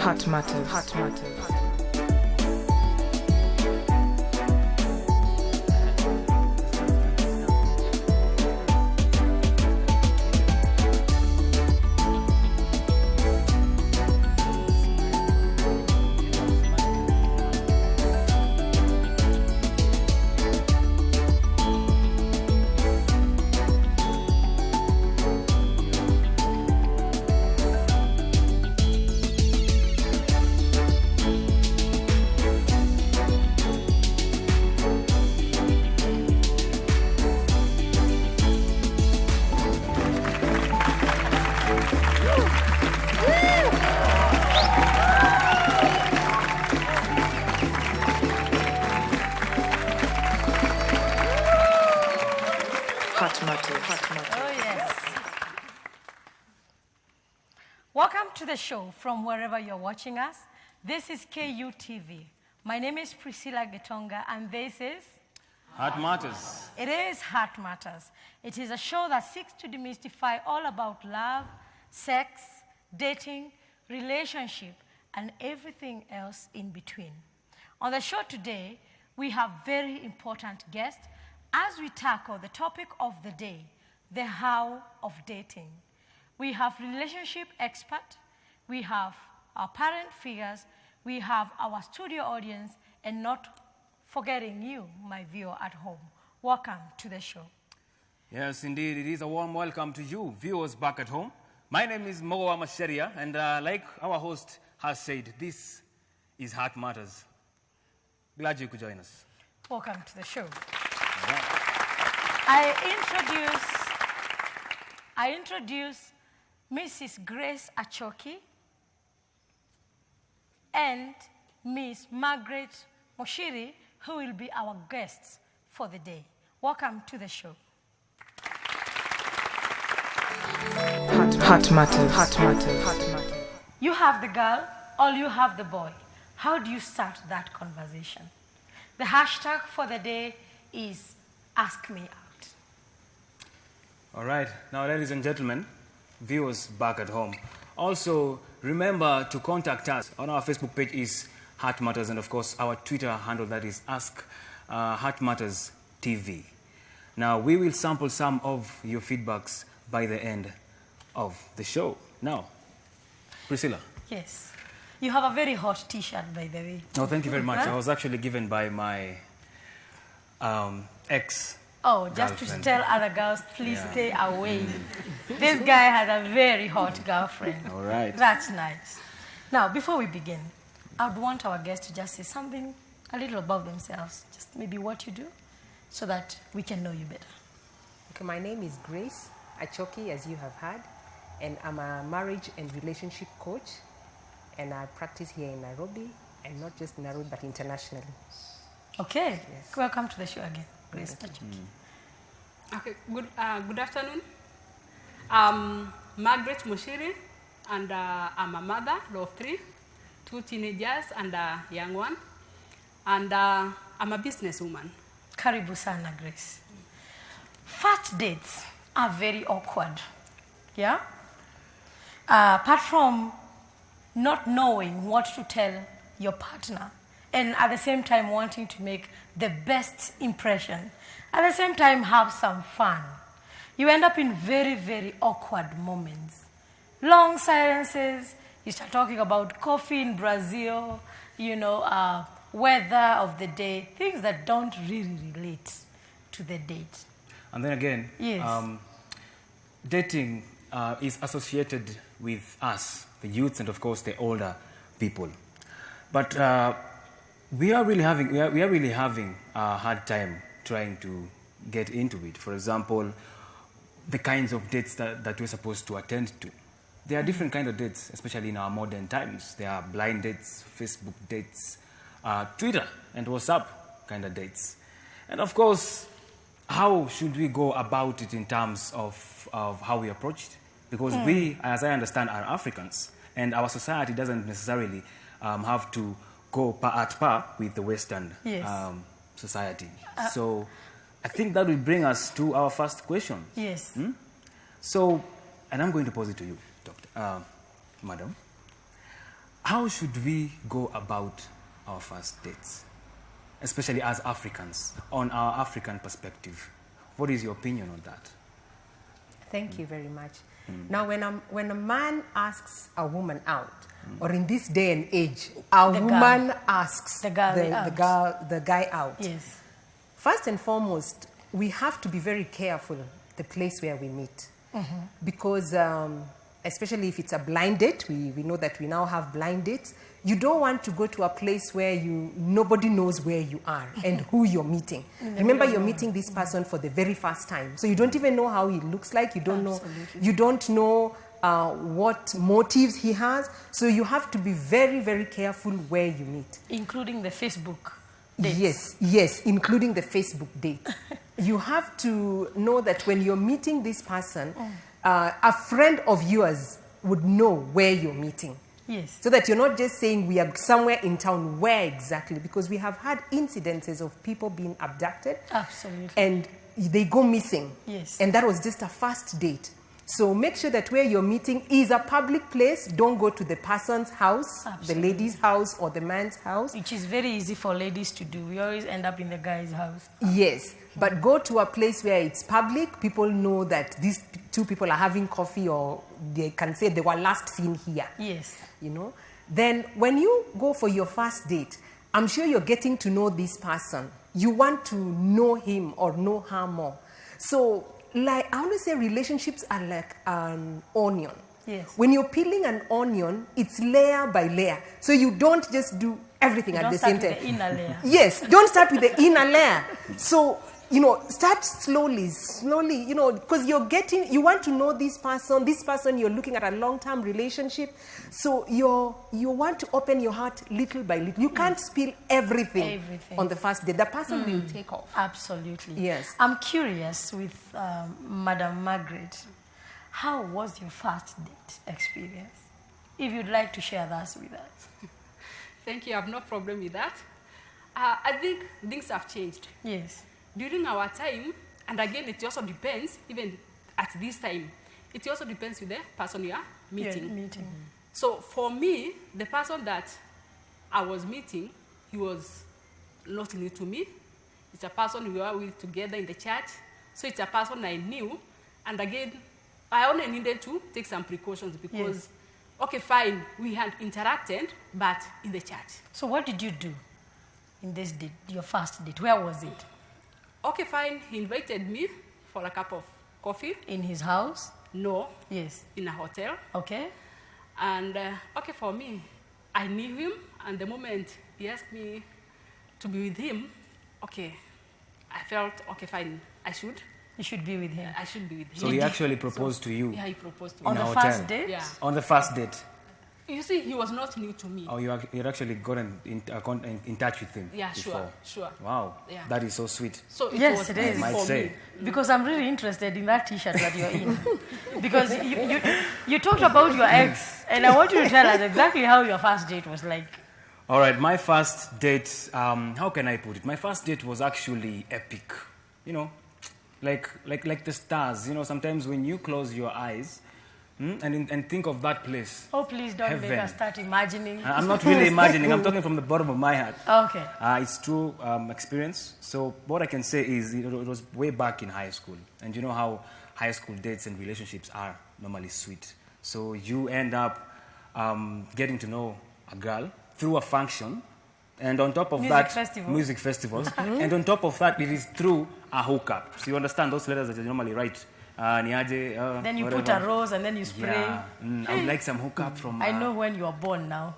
Heart matters. Heart matters. Oh, yes. Welcome to the show from wherever you're watching us. This is KUTV. My name is Priscilla Getonga, and this is Heart Matters. It is Heart Matters. It is a show that seeks to demystify all about love, sex, dating, relationship, and everything else in between. On the show today, we have very important guests as we tackle the topic of the day, the how of dating. We have relationship expert, we have our parent figures, we have our studio audience, and not forgetting you, my viewer at home. Welcome to the show. Yes, indeed. It is a warm welcome to you, viewers back at home. My name is Mogowa Masharia, and like our host has said, this is Heart Matters. Glad you could join us. Welcome to the show. Right. I introduce Mrs. Grace Achoki and Miss Margaret Moshiri, who will be our guests for the day. Welcome to the show. Heart matters. Heart matters. Heart matters. You have the girl or you have the boy. How do you start that conversation? The hashtag for the day is Ask Me Out. All right. Now, ladies and gentlemen, viewers back at home, also remember to contact us. On our Facebook page is Heart Matters, and of course, our Twitter handle, that is Ask Heart Matters TV. Now, we will sample some of your feedbacks by the end of the show. Now, Priscilla. Yes. You have a very hot T-shirt, by the way. Oh, thank you very much. I was actually given by my ex. Oh, just to tell other girls, please stay away. This guy has a very hot girlfriend. All right. That's nice. Now, before we begin, I would want our guests to just say something a little about themselves, just maybe what you do, so that we can know you better. Okay, my name is Grace Achoki, as you have heard, and I'm a marriage and relationship coach, and I practice here in Nairobi, and not just in Nairobi, but internationally. Okay. Yes. Welcome to the show again, Grace Achoki. Okay, good afternoon. I'm Margaret Mushiri, and I'm a mother of three, 2 teenagers and a young one. And I'm a businesswoman. Karibu sana, Grace. First dates are very awkward, yeah? Apart from not knowing what to tell your partner, and at the same time wanting to make the best impression, at the same time have some fun, you end up in very, very awkward moments. Long silences, you start talking about coffee in Brazil, you know, weather of the day, things that don't really relate to the date. And then again, Yes. Dating is associated with us, the youths, and of course the older people. But we are really having a hard time trying to get into it. For example, the kinds of dates that we're supposed to attend to. There are different kinds of dates, especially in our modern times. There are blind dates, Facebook dates, Twitter and WhatsApp kind of dates. And of course, how should we go about it in terms of how we approach it? Because we, as I understand, are Africans, and our society doesn't necessarily have to go at par with the Western society. So I think that will bring us to our first question. Yes. So, and I'm going to pose it to you, Madam. how should we go about our first dates, especially as Africans, on our African perspective? What is your opinion on that? Thank you very much. Now, when a man asks a woman out, or in this day and age, a woman asks the guy out. Yes. First and foremost, we have to be very careful the place where we meet. Because especially if it's a blind date, we know that we now have blind dates. You don't want to go to a place where nobody knows where you are and who you're meeting. Remember, you're meeting this person for the very first time. So you don't even know how he looks like. You don't know what motives he has. So you have to be very, very careful where you meet. Including the Facebook dates. Yes, including the Facebook date. You have to know that when you're meeting this person, a friend of yours would know where you're meeting. Yes. So that you're not just saying we are somewhere in town, where exactly? Because we have had incidences of people being abducted. Absolutely. And they go missing. Yes. And that was just a first date. So make sure that where you're meeting is a public place. Don't go to the person's house, the lady's house, or the man's house. Which is very easy for ladies to do. We always end up in the guy's house. Yes. But go to a place where it's public. People know that these two people are having coffee, or they can say they were last seen here. Yes. You know? Then when you go for your first date, I'm sure you're getting to know this person. You want to know him or know her more. So, like I always say, relationships are like an onion. Yes. When you're peeling an onion, it's layer by layer. So you don't just do everything at the same time. Don't start with the inner layer. Yes, don't start with the inner layer. So, start slowly, because you want to know this person, you're looking at a long-term relationship. So you want to open your heart little by little. You can't spill everything on the first day. The person will take off. Absolutely. Yes. I'm curious with Madam Margaret, how was your first date experience? If you'd like to share that with us. Thank you. I have no problem with that. I think things have changed. Yes. During our time, and again, it also depends, even at this time, it also depends with the person you are meeting. So for me, the person that I was meeting, he was not new to me. It's a person we were with together in the church. So it's a person I knew. And again, I only needed to take some precautions because, okay, fine, we had interacted, but in the church. So what did you do in this date, your first date? Where was it? Okay, fine. He invited me for a cup of coffee. In his house? No. Yes. In a hotel. Okay. And, okay, for me, I knew him. And the moment he asked me to be with him, okay, I felt, okay, fine, you should be with him. I should be with him. So he actually proposed to you? Yeah, he proposed to me. On the first date? Yeah. On the first date? You see, he was not new to me. Oh, you actually got in touch with him before? Sure. Wow, yeah. That is so sweet. So it yes, was it is. I might say. Because I'm really interested in that T-shirt that you're in. Because you talked about your ex, and I want you to tell us exactly how your first date was like. All right, my first date, how can I put it? My first date was actually epic. Like the stars. Sometimes when you close your eyes, and think of that place. Oh, please don't make us start imagining. I'm not really imagining. I'm talking from the bottom of my heart. Okay. It's true experience. So what I can say is it was way back in high school. And you know how high school dates and relationships are normally sweet. So you end up getting to know a girl through a function. And on top of music festivals. And on top of that, it is through a hookup. So you understand those letters that you normally write. Then you put a rose and then you spray. Yeah. I would like some hookup from... I know when you were born now.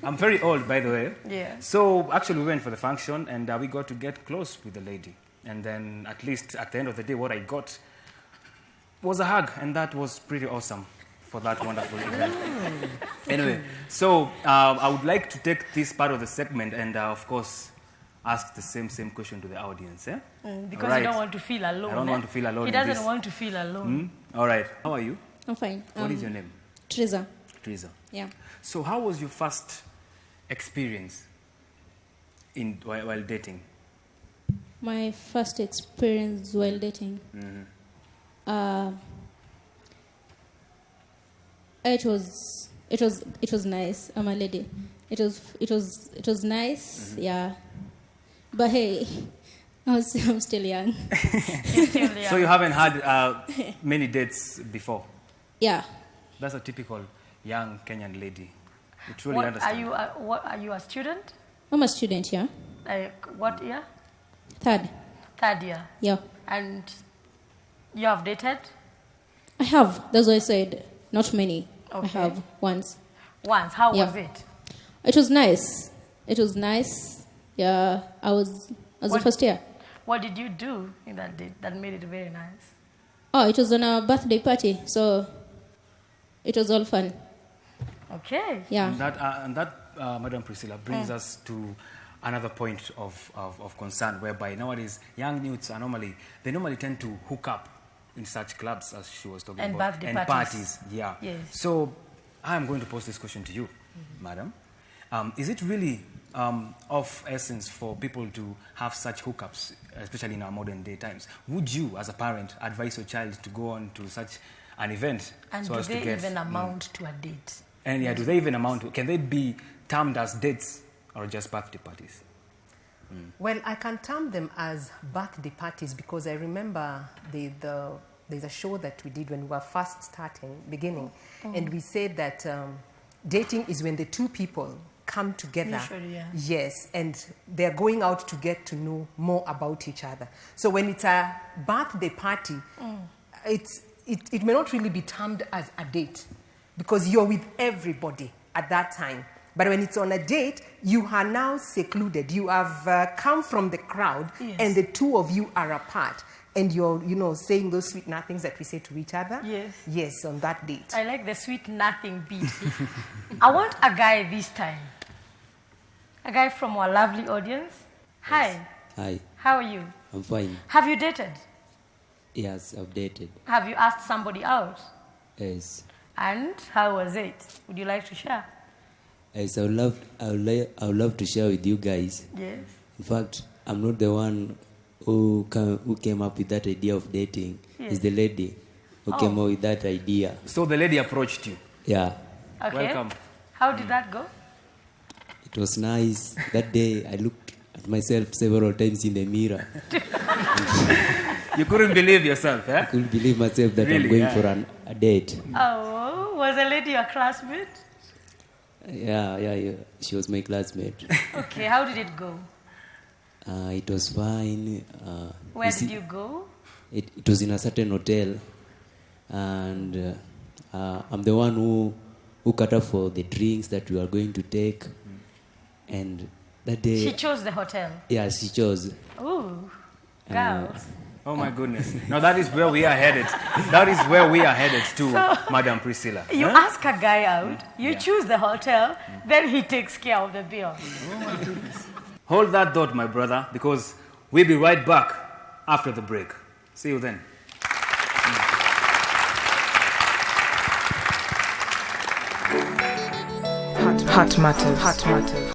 I'm very old, by the way. Yeah. So actually we went for the function and we got to get close with the lady. And then at least at the end of the day, what I got was a hug. And that was pretty awesome for that wonderful event. Anyway, so I would like to take this part of the segment and, of course, ask the same question to the audience. Because you don't want to feel alone. I don't want to feel alone. He doesn't want to feel alone. All right. How are you? I'm fine. What is your name? Teresa. Teresa. Yeah. So how was your first experience while dating? My first experience while dating. It was It was nice. I'm a lady. It was nice. Yeah. But hey, I'm still young. So you haven't had many dates before? Yeah. That's a typical young Kenyan lady. You truly What, understand. are you a student? I'm a student. Yeah. Like what year? Third. Third year. Yeah. And you have dated? I have. That's why I said not many. Okay. I have once. Once. How Yeah. was it? It was nice. It was nice. Yeah. I was the first year. What did you do in that date that made it very nice? Oh, it was on a birthday party, so it was all fun. Okay. Yeah. And that Madam Priscilla, brings us to another point of concern, whereby nowadays young youths are normally tend to hook up in such clubs as she was talking And about. birthday And parties. Yeah. Yes. So I am going to pose this question to you, Madam. Is it really of essence for people to have such hookups, especially in our modern day times? Would you, as a parent, advise your child to go on to such an event? And so do as they to get, even amount to a date? And yeah, do they even amount to? Can they be termed as dates or just birthday parties? Well, I can term them as birthday parties because I remember there's a show that we did when we were first beginning, and we said that dating is when the two people come together. Usually, yeah. Yes, and they're going out to get to know more about each other. So when it's a birthday party, it may not really be termed as a date because you're with everybody at that time. But when it's on a date, you are now secluded. You have come from the crowd, Yes. and the two of you are apart. And you're, saying those sweet nothings that we say to each other. Yes. Yes, on that date. I like the sweet nothing beat. I want a guy this time. A guy from our lovely audience. Hi. Hi, How are you? I'm fine. Have you dated? Yes, I've dated. Have you asked somebody out? Yes. And how was it? Would you like to share? Yes, I would love to share with you guys. Yes. In fact, I'm not the one who came up with that idea of dating. Yes. It's the lady who came up with that idea. So the lady approached you. Yeah, Okay. Welcome. How did that go? it was nice. That day, I looked at myself several times in the mirror. You couldn't believe yourself, eh? I couldn't believe myself that Really, I'm going yeah. for a date. Oh, was the lady your classmate? Yeah. She was my classmate. Okay, how did it go? It was fine. Where did you go? It was in a certain hotel, and I'm the one who cut up for the drinks that we are going to take. And that day, She chose the hotel. yeah, she chose. Ooh, girls. Oh my goodness. Now that is where we are headed. That is where we are headed to, Madam Priscilla. You Huh? ask a guy out, you choose the hotel, then he takes care of the bill. Hold that thought, my brother, because we'll be right back after the break. See you then. Hot matters. Hot matters.